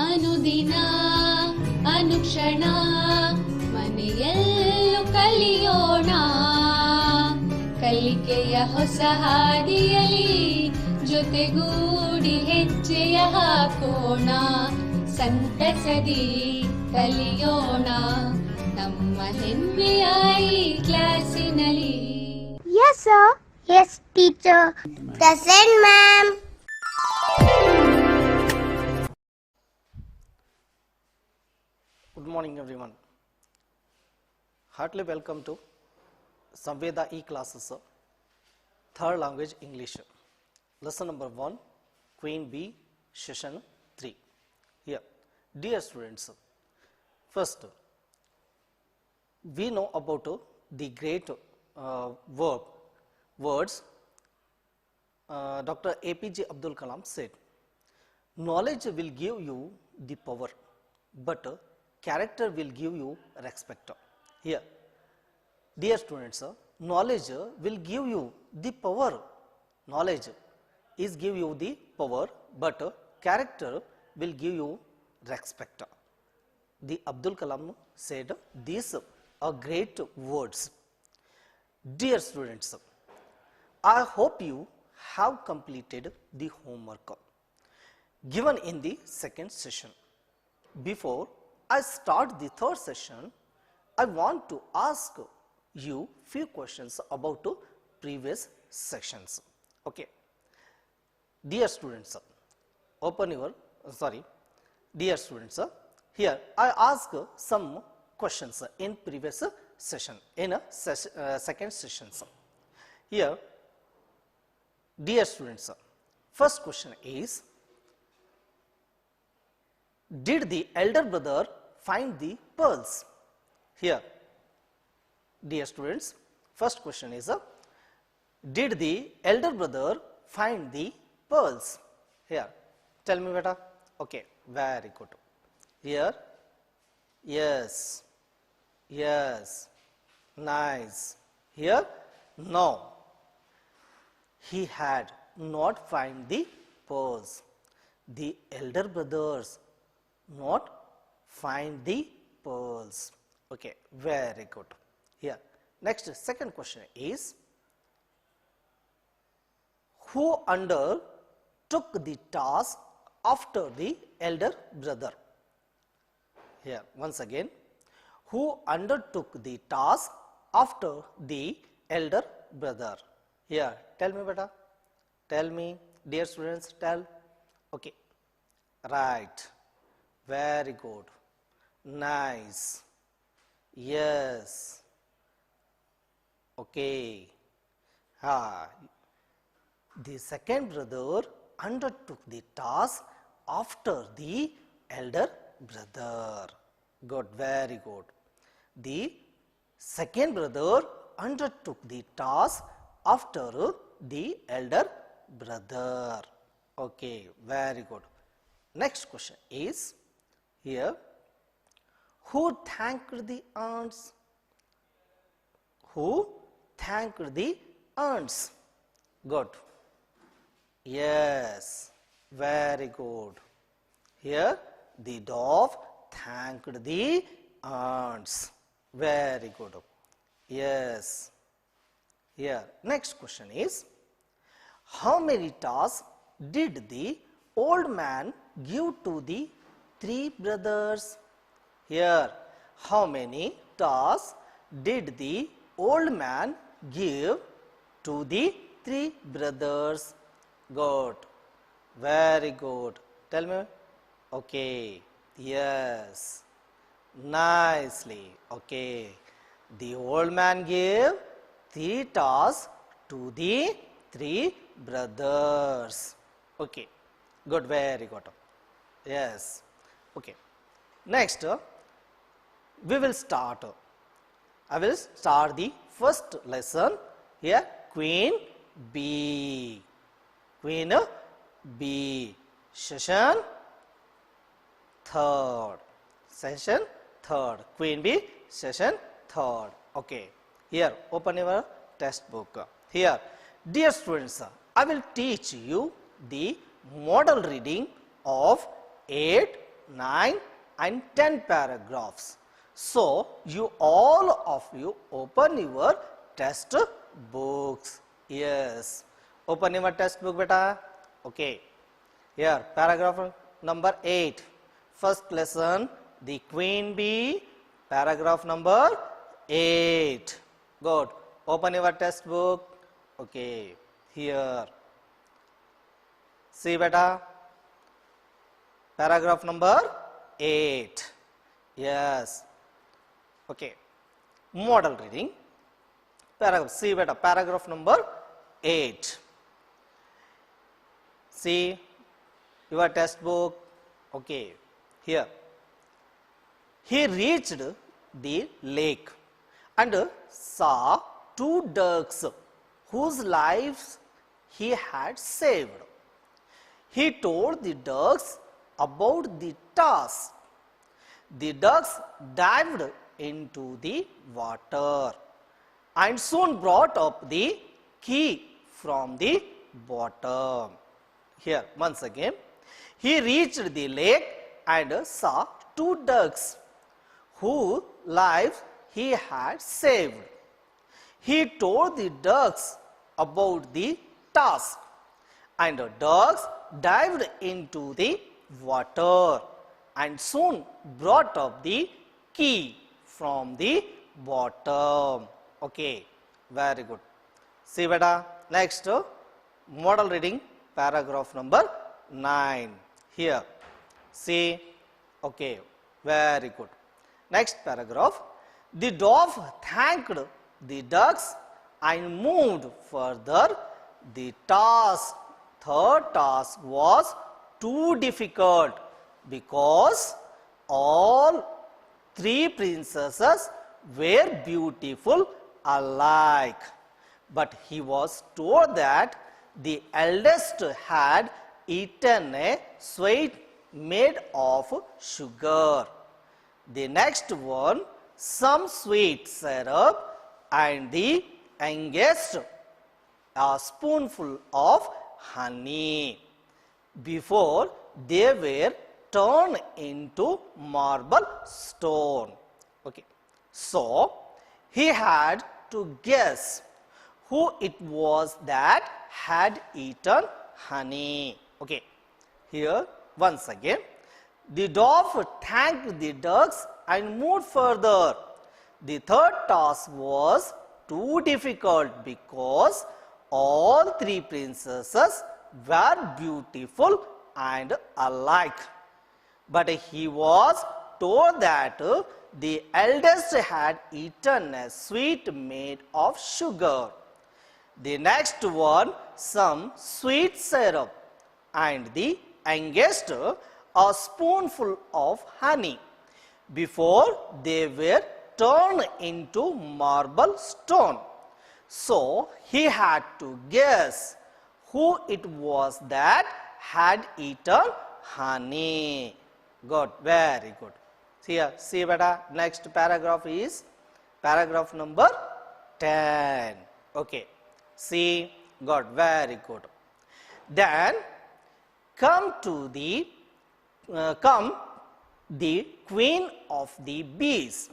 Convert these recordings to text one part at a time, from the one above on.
ಅನುದಿನ ಅನುಕ್ಷಣ ಮನೆಯಲ್ಲೂ ಕಲಿಯೋಣ ಕಲಿಕೆಯ ಹೊಸ ಹಾದಿಯಲಿ ಜೊತೆಗೂಡಿ ಹೆಜ್ಜೆಯ ಹಾಕೋಣ ಸಂತಸದಿ ಕಲಿಯೋಣ ನಮ್ಮ ಹೆಮ್ಮೆಯ ಈ ಕ್ಲಾಸಿನಲ್ಲಿ. Yes, sir. Yes, teacher. Present, ma'am. Good morning, everyone. Heartily welcome to Samveda E-classes, third language English. Lesson number 1, Queen Bee, session 3. Here, dear students, first, we know about the great words Dr. APJ Abdul Kalam said, knowledge will give you the power, but character will give you respect. Here, dear students, knowledge will give you the power. Knowledge is give you the power, but character will give you respect. The Abdul Kalam said these are great words. Dear students, I hope you have completed the homework given in the second session. Before I start the third session, I want to ask you few questions about previous sections. Okay. Dear students, dear students, here I ask some questions in previous session, in a second session. Here, dear students, first question is, did the elder brother find the pearls? Here, dear students, first question is, did the elder brother find the pearls? Here, tell me beta. Okay, very good. Here, yes, yes, nice. Here, no, he had not find the pearls. The elder brothers not find the pearls. Okay, very good. Here, next second question is, who undertook the task after the elder brother? Here, once again, who undertook the task after the elder brother? Here, tell me beta. Tell me, dear students, tell. Okay, right. Very good. Nice. Yes. Okay. The second brother undertook the task after the elder brother. Good, very good. The second brother undertook the task after the elder brother. Okay, very good. Next question is, here, who thanked the ants? Who thanked the ants? Good. Yes, very good. Here, the dove thanked the ants. Very good. Yes. Here, next question is, how many tasks did the old man give to the three brothers? Here, how many tasks did the old man give to the three brothers? Good. Very good. Tell me. Okay. Yes. Nicely. Okay. The old man gave 3 tasks to the 3 brothers. Okay. Good. Very good. Yes. Okay. Next, we will start. I will start the first lesson. Here, Queen Bee. Queen Bee. Session third. Session third. Queen Bee. Session third. Okay. Here, open your textbook. Here, dear students, I will teach you the model reading of 8, 9 and 10 paragraphs. So, you all of you open your test books. Yes. Open your test book, beta. Okay. Here, paragraph number 8. First lesson, the queen bee. Paragraph number 8. Good. Open your test book. Okay. Here. See, beta. Paragraph number 8. Yes. Okay. Model reading. Paragraph. See, beta. Paragraph number 8. See your test book. Okay. Here. He reached the lake and saw two ducks whose lives he had saved. He told the ducks about the task. The ducks dived into the water and soon brought up the key from the bottom. Here, once again, he reached the lake and saw two ducks whose lives he had saved. He told the ducks about the task, and the ducks dived into the water and soon brought up the key from the bottom. Okay, very good. See, beta, next model reading, paragraph number 9. Here, see, okay, very good. Next paragraph, the dove thanked the ducks and moved further. The third task was too difficult because all three princesses were beautiful alike. But he was told that the eldest had eaten a sweet made of sugar. The next one, some sweet syrup, and the youngest, a spoonful of honey, before they were turned into marble stone. Okay. So, he had to guess who it was that had eaten honey. Okay. Here, once again, the dove thanked the ducks and moved further. The third task was too difficult because all three princesses were beautiful and alike. But he was told that the eldest had eaten a sweet made of sugar. The next one, some sweet syrup, and the youngest, a spoonful of honey, before they were turned into marble stone. So he had to guess who it was that had eaten honey. Good, very good. Here, see beta, next paragraph is paragraph number 10. Okay, see, good, very good. Then come the queen of the bees,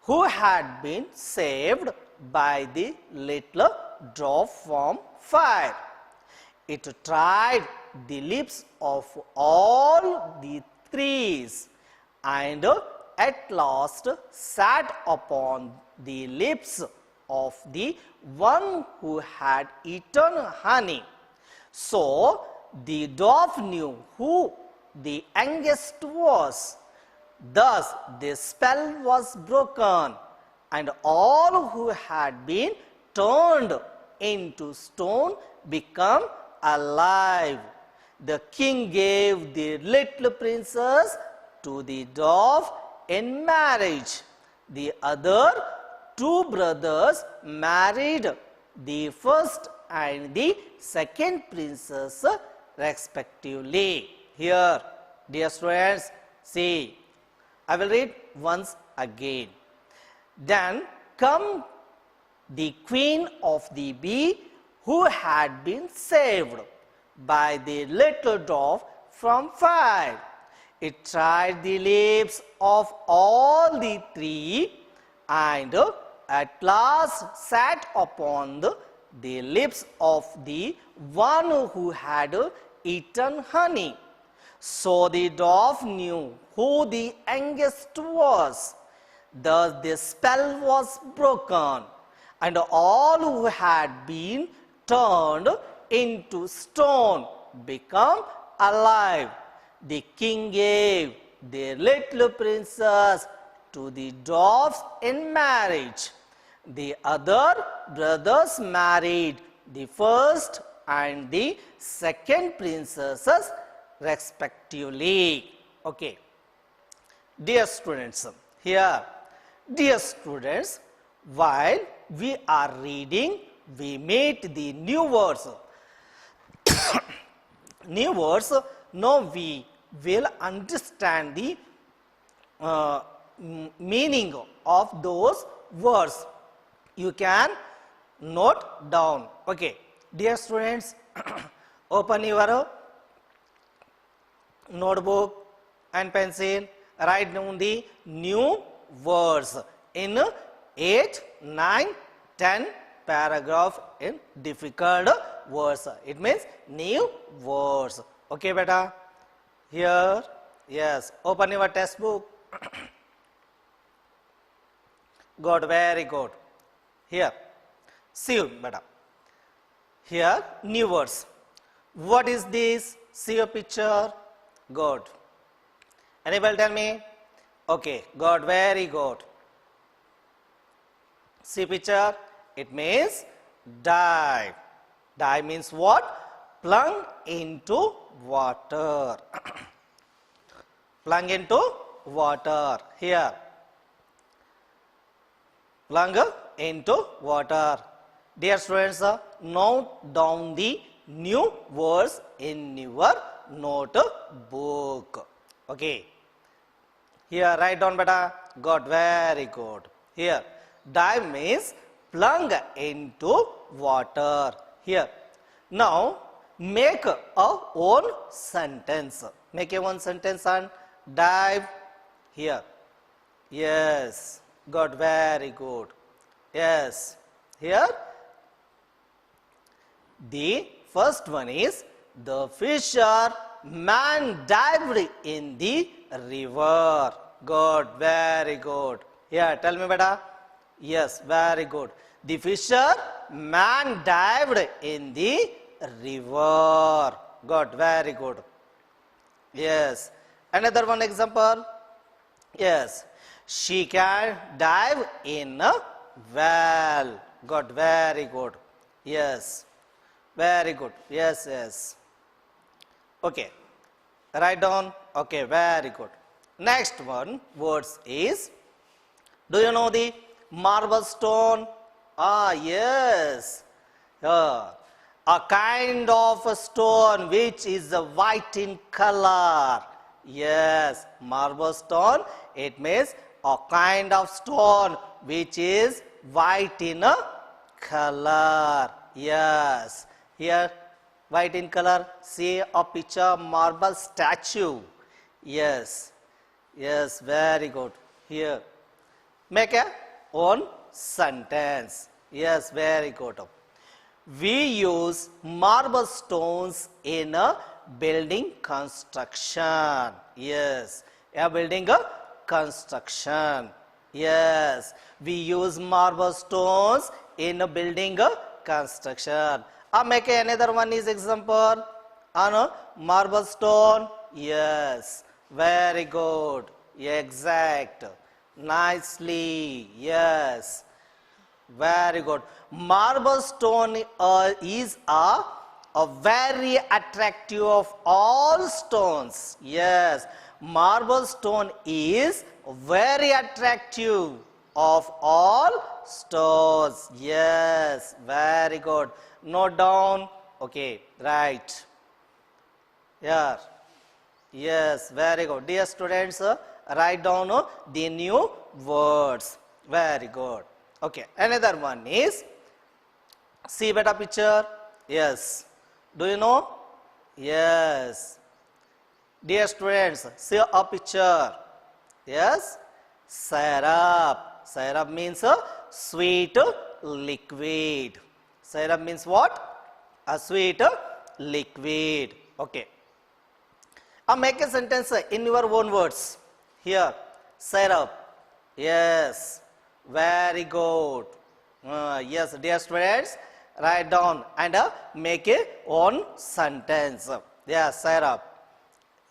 who had been saved by the little drop from fire. It tried the lips of all the trees and at last sat upon the lips of the one who had eaten honey. So the dove knew who the youngest was. Thus the spell was broken, and all who had been turned into stone became alive. The king gave the little princess to the dove in marriage. The other two brothers married the first and the second princess respectively. Here, dear students, see, I will read once again. Then come the queen of the bee, who had been saved by the little dove from fire. It tried the lips of all the three and at last sat upon the lips of the one who had eaten honey. So the dove knew who the youngest was. Thus the spell was broken, and all who had been turned into stone become alive. The king gave their little princess to the doves in marriage. The other brothers married the first and the second princesses respectively. Okay. Dear students, here, dear students, while we are reading, we meet the new words. New words, now we will understand the meaning of those words. You can note down. Okay, dear students, open your notebook and pencil, write down the new words in 8, 9, 10 paragraph in difficult words. It means new words. Okay, beta. Here, yes, open your textbook. Good, very good. Here, see you, beta. Here, new words. What is this? See your picture. Good. Anybody tell me? Okay, good, very good. See picture? It means dive. Dive means what? Plunge into water. Plunge into water. Here. Plunge into water. Dear students, note down the new words in your notebook. Okay. Here, write down, beta. Good, very good. Here, dive means plunge into water. Here. Now, make a own sentence. Make a one sentence on dive. Here. Yes. Good, very good. Yes. Here. The first one is the fisherman dived in the river. Good, very good. Here, tell me, beta. Yes, very good. The fisherman dived in the river. Good, very good. Yes. Another one example. Yes. She can dive in a well. Good, very good. Yes. Very good. Yes, yes. Okay. Write down. Okay, very good. Next one, words is, do you know the marble stone? Ah, yes. A kind of a stone which is white in color. Yes, marble stone. It means a kind of stone which is white in a color. Yes. Here, white in color. See a picture, marble statue. Yes. Yes, very good. Here. Make a own sentence. Yes, very good. We use marble stones in a building construction. Yes. A building construction. Yes. We use marble stones in a building construction. Make another one is example on marble stone. Yes. Very good. Exact. Nicely. Yes. Very good. Marble stone is a very attractive of all stones. Yes. Marble stone is very attractive of all stones. Yes. Very good. Note down. Okay. Right. Here. Yes. Very good. Dear students, write down the new words. Very good. Okay. Another one is, see beta picture. Yes. Do you know? Yes. Dear students, see a picture. Yes, syrup. Syrup means a sweet liquid. Syrup means what? A sweet liquid. Okay. Make a sentence in your own words. Here, syrup. Yes, very good. Yes, dear students, write down and make a own sentence. Yes, syrup.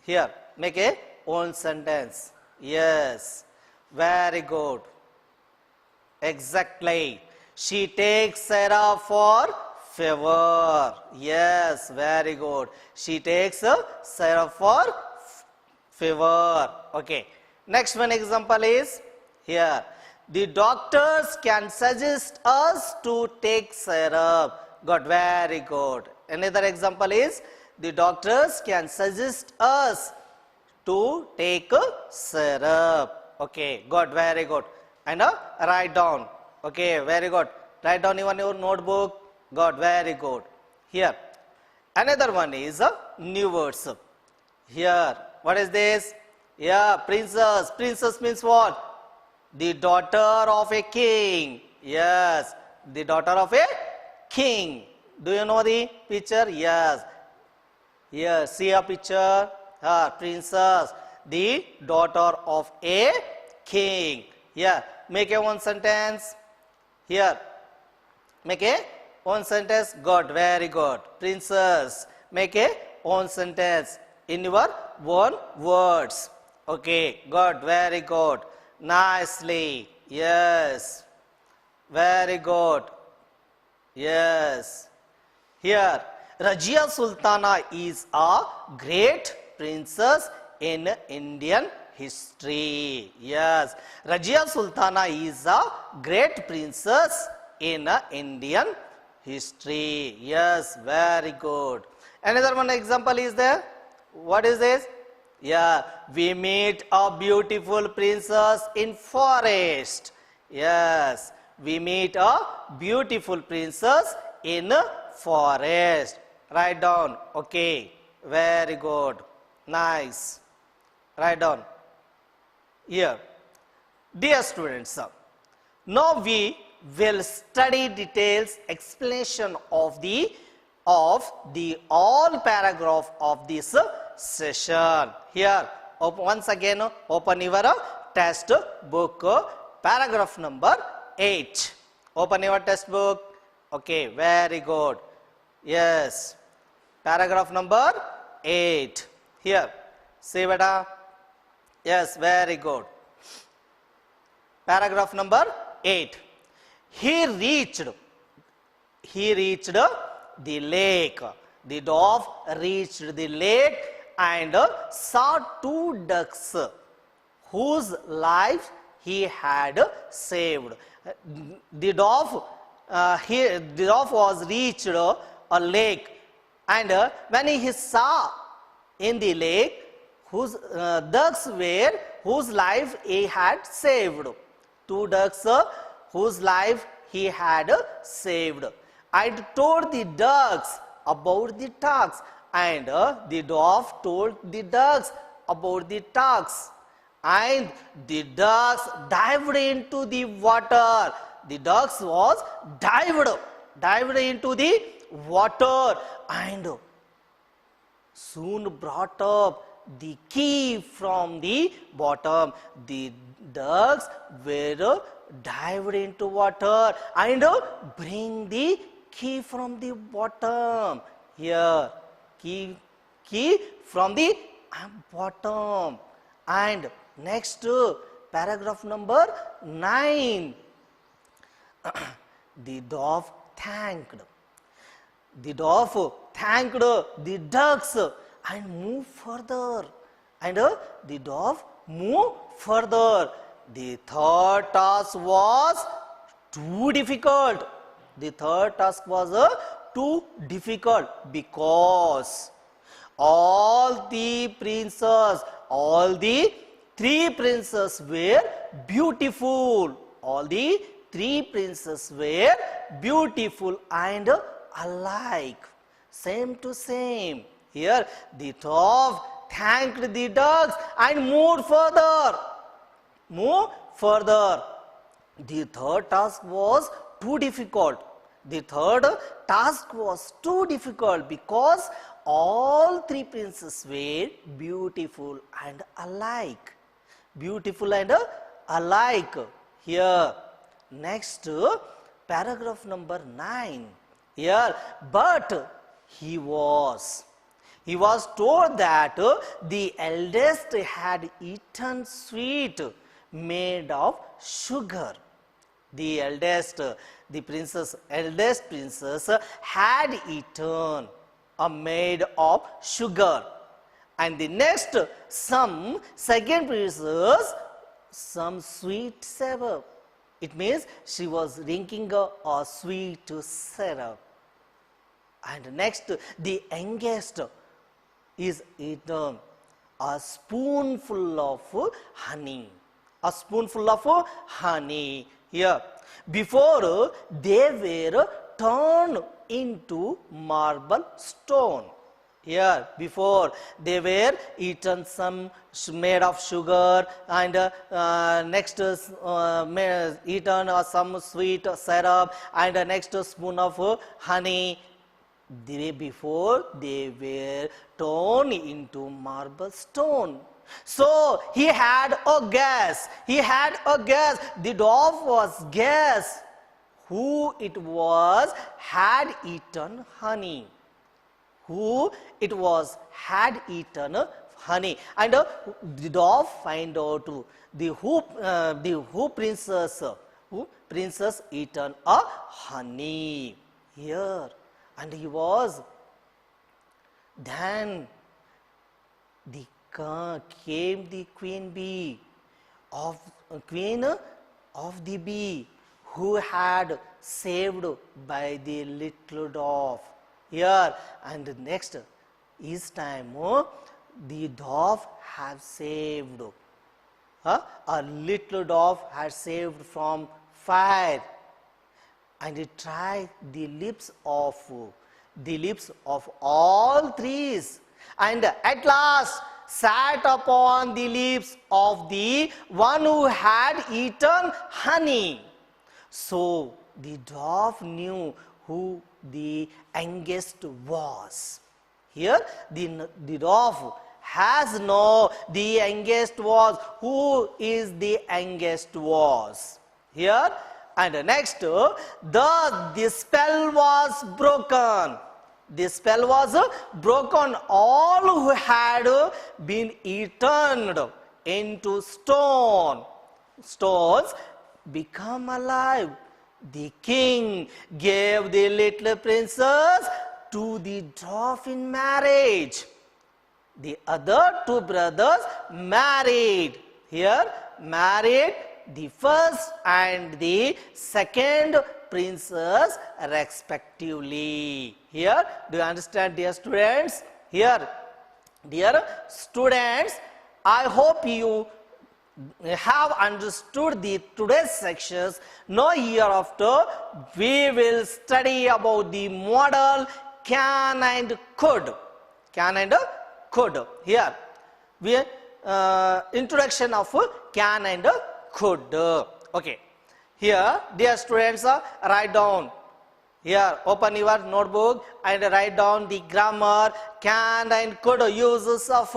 Here, make a own sentence. Yes, very good. Exactly. She takes syrup for fever. Yes, very good. She takes syrup for fever. Okay. Next one example is here. The doctors can suggest us to take syrup. Good, very good. Another example is the doctors can suggest us to take syrup. Okay, good, very good. And write down. Okay, very good. Write down even your notebook. Good, very good. Here, another one is new words. Here, what is this? Yeah, princess. Princess means what? The daughter of a king. Yes, the daughter of a king. Do you know the picture? Yes. Here, see a picture. Princess, the daughter of a king. Here, make a one sentence. Here, make a one sentence. Good, very good. Princess, make a one sentence in your own words. Okay, good, very good. Nicely. Yes. Very good. Yes. Here, Rajia Sultana is a great princess in Indian history. Yes. Rajia Sultana is a great princess in Indian history. Yes. Very good. Another one example is there. What is this? Yeah, we meet a beautiful princess in forest. Yes, we meet a beautiful princess in forest. Write down. Okay, very good. Nice. Write down. Here. Dear students, now we will study details explanation of the all paragraph of this session. Here, once again, open your test book, paragraph number 8. Open your test book. Okay, very good. Yes, paragraph number 8. Here, see beta. Yes, very good. Paragraph number 8. He reached the lake. The dove reached the lake and saw two ducks whose life he had saved. The dove was reached a lake, and when he saw in the lake whose ducks were whose life he had saved. Two ducks whose life he had saved. I told the ducks about the ducks, and the dove told the ducks about the ducks, and the ducks dived into the water. The ducks was dived into the water and soon brought up the key from the bottom. The ducks were dived into water and bring the key from the bottom. Here, key from the bottom. And next, paragraph number 9. The dove thanked the ducks and moved further. And the dove moved further. The third task was too difficult. The third task was too difficult because all the three princes were beautiful. All the three princes were beautiful and alike. Same to same. Here the dove thanked the ducks and moved further. Move further. The third task was too difficult. The third task was too difficult because all three princes were beautiful and alike. Beautiful and alike. Here, next, paragraph number 9. Here, but he was told that the eldest had eaten sweet made of sugar. The eldest princess had eaten a made of sugar. And the next, second princess, some sweet syrup. It means she was drinking a sweet syrup. And next, the youngest is eaten a spoonful of honey. A spoonful of honey. Here, before they were turned into marble stone. Here, before they were eaten some made of sugar, and next eaten some sweet syrup, and next spoon of honey. Before they were turned into marble stone. So he had a guess. The dwarf was guess who it was had eaten honey. Who it was had eaten honey. And the dwarf find out the princess eaten a honey. Here. And he was, then came the queen bee of the bee who had saved by the little dwarf. Here, and next is time the dwarf have saved. A little dwarf had saved from fire. And he tried the lips of all trees, and at last sat upon the lips of the one who had eaten honey. So the dwarf knew who the youngest was. Here, the dwarf has known the youngest was. Who is the youngest was? Here. And next, the spell was broken. The spell was broken. All who had been eaten into stones become alive. The king gave the little princess to the dwarf in marriage. The other two brothers married. Here, married the first and the second princess respectively. Here, do you understand, dear students? Here, dear students, I hope you have understood the today's sections. Now hereafter we will study about the modal can and could. Can and could. Here, we introduction of can and could. Okay. Here, dear students, write down. Here, open your notebook and write down the grammar, can and could, uses of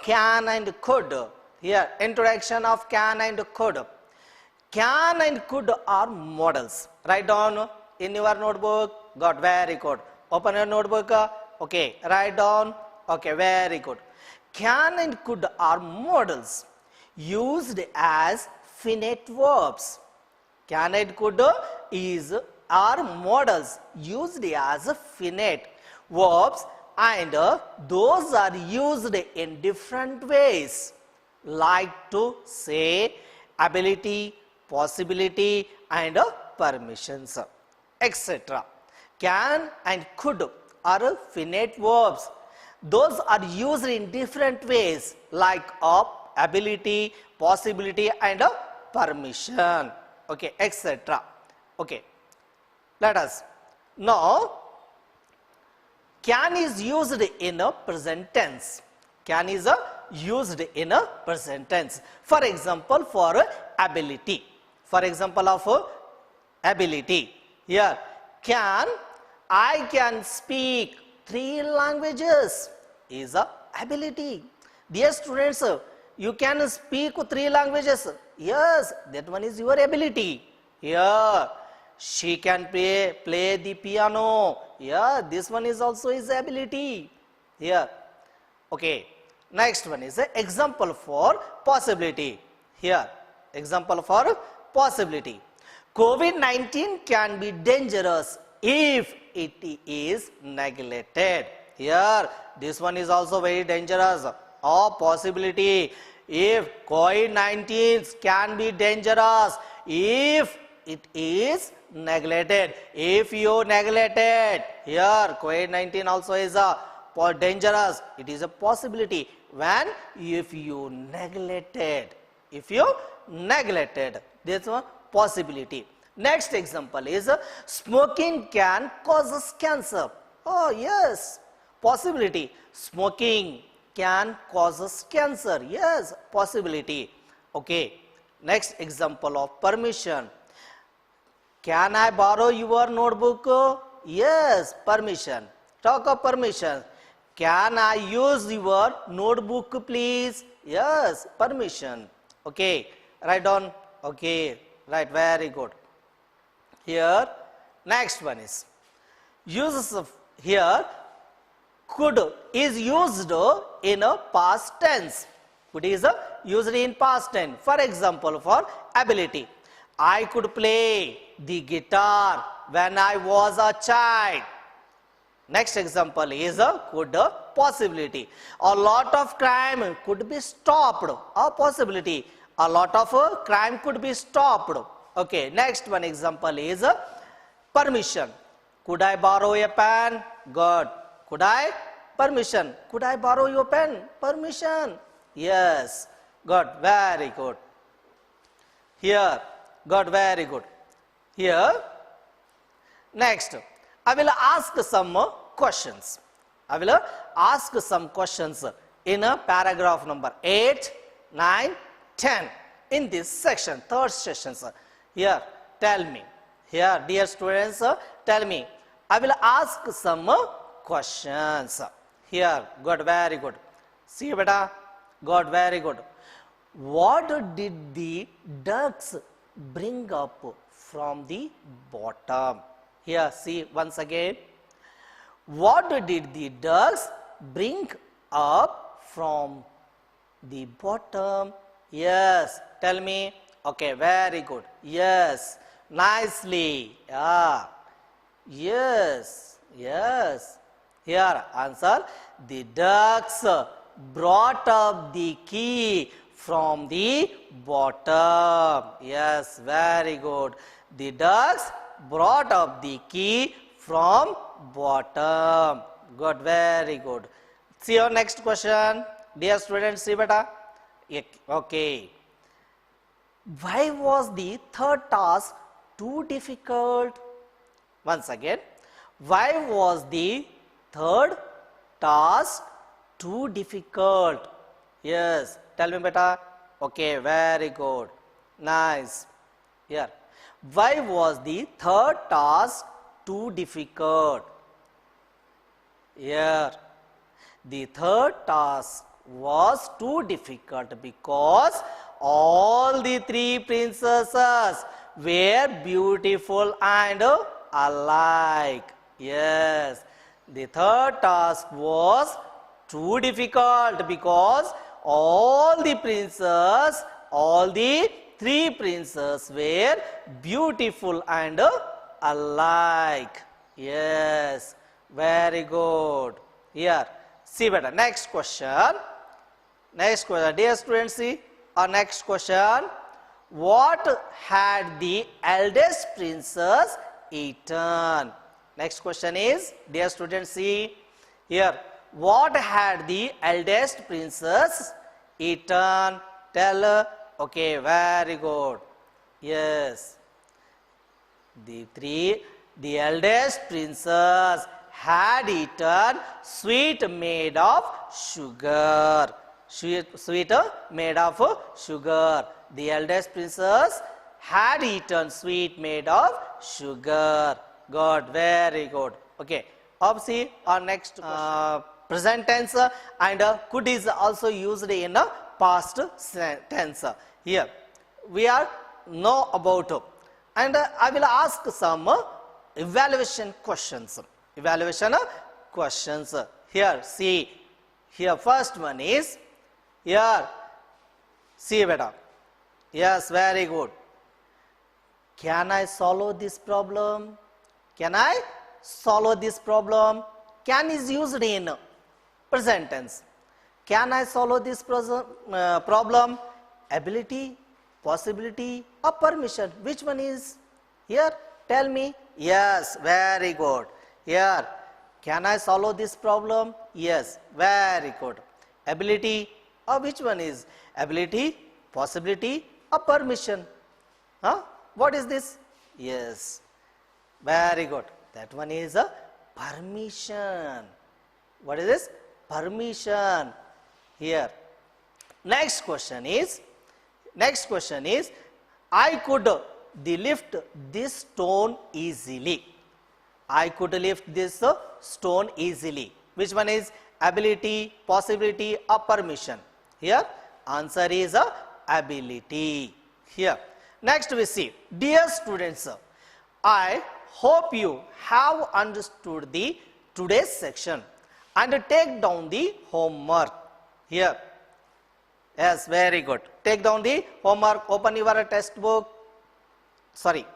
can and could. Here, introduction of can and could. Can and could are models. Write down in your notebook. Good, very good. Open your notebook. Okay, write down. Okay, very good. Can and could are models used as finite verbs. Can and could are models used as finite verbs, and those are used in different ways, like to say ability, possibility, and permissions, etc. Can and could are finite verbs. Those are used in different ways, like ability, possibility, and permission, okay, etc. Okay, let us now. Can is used in a present tense. Can is used in a present tense. For example, for ability. For example of ability. Here, I can speak 3 languages is a ability. Dear students, you can speak 3 languages. Yes, that one is your ability. Here, she can play the piano. Yeah, this one is also his ability. Here, okay. Next one is an example for possibility. Here, example for possibility. COVID-19 can be dangerous if it is neglected. Here, this one is also very dangerous. Or possibility. If COVID-19 can be dangerous if it is neglected. If you neglect it, here COVID-19 also is a dangerous. It is a possibility. When if you neglected, that's a possibility. Next example is smoking can cause cancer. Oh yes, possibility. Smoking can cause cancer. Yes, possibility. Okay. Next example of permission. Can I borrow your notebook? Yes, permission. Talk of permission. Can I use your notebook please? Yes, permission. Okay, write down. Okay, right, very good. Here, next one is uses of here could is used in a past tense. Could is used in past tense. For example, for ability. I could play the guitar when I was a child. Next example is could possibility. A lot of crime could be stopped. A possibility. A lot of crime could be stopped. Okay, next one example is permission. Could I borrow a pen? Good. Could I? Permission. Could I borrow your pen? Permission. Yes. Good. Very good. Here. Good. Very good. Here. Next. I will ask some questions. I will ask some questions in a paragraph number 8, 9, 10 in this section, third session. Here, tell me. Here, dear students, tell me. I will ask some questions. Here, good, very good. See, beta, good, very good. What did the ducks bring up from the bottom? Here, see once again. What did the ducks bring up from the bottom? Yes, tell me. Okay, very good. Yes, nicely. Yeah. Yes, yes. Here, answer. The ducks brought up the key from the bottom. Yes, very good. The ducks brought up the key from bottom. Good, very good. See your next question. Dear students, see beta. Okay. Why was the third task too difficult? Once again. Why was the third task too difficult? Yes. Tell me beta. Okay, very good. Nice. Here. Why was the third task too difficult? Here. The third task was too difficult because all the 3 princesses were beautiful and alike. Yes. The third task was too difficult because all the 3 princes were beautiful and alike. Yes, very good. Here, see better. Next question. Next question. Dear students, see our next question. What had the eldest princess eaten? Next question is, dear students, see here. What had the eldest princess eaten? Tell. Okay, very good. Yes. The eldest princess had eaten sweet made of sugar. Sweet made of sugar. The eldest princess had eaten sweet made of sugar. Good, very good. Okay. Obviously, our next present tense and could is also used in past tense. Here, we are know about and I will ask some evaluation questions. Evaluation questions. Here, see. Here, first one is here. See, beta. Yes, very good. Can I solve this problem? Can I solve this problem? Can is used in present tense. Can I solve this problem? Ability, possibility, or permission? Which one is here? Tell me. Yes, very good. Here, can I solve this problem? Yes, very good. Ability, or which one is? Ability, possibility, or permission? Huh? What is this? Yes, very good. That one is a permission. What is this? Permission. Here. Next question is, I could lift this stone easily. I could lift this stone easily. Which one is? Ability, possibility, or permission? Here, answer is ability. Here. Next we see, dear students, I hope you have understood the today's section and take down the homework. Here. Yes, very good. Take down the homework, open your test book. Sorry,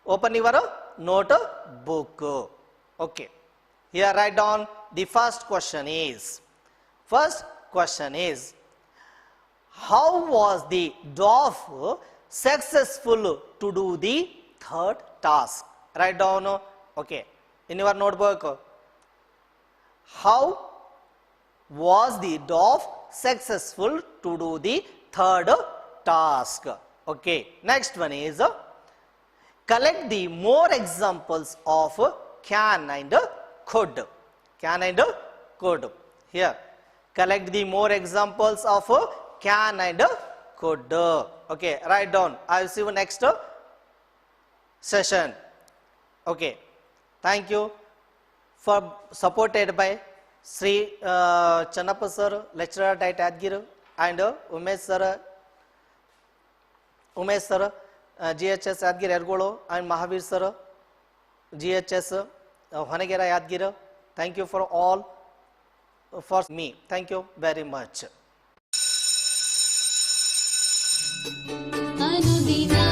open your notebook. Okay. Here write down the first question is, how was the dwarf successful to do the third task? Write down, okay, in your notebook. How was the dwarf successful to do the third task? Okay, next one is, collect the more examples of can and could. Can and could. Here, collect the more examples of can and could. Okay, write down. I will see you next session. Okay, thank you for supported by Sri Channappa sir, lecturer at Yadgir, and Umesh sir, GHS Yadgir Ergolo, and Mahavir sir, GHS Hanagera Yadgir. Thank you for all for me. Thank you very much. Anudina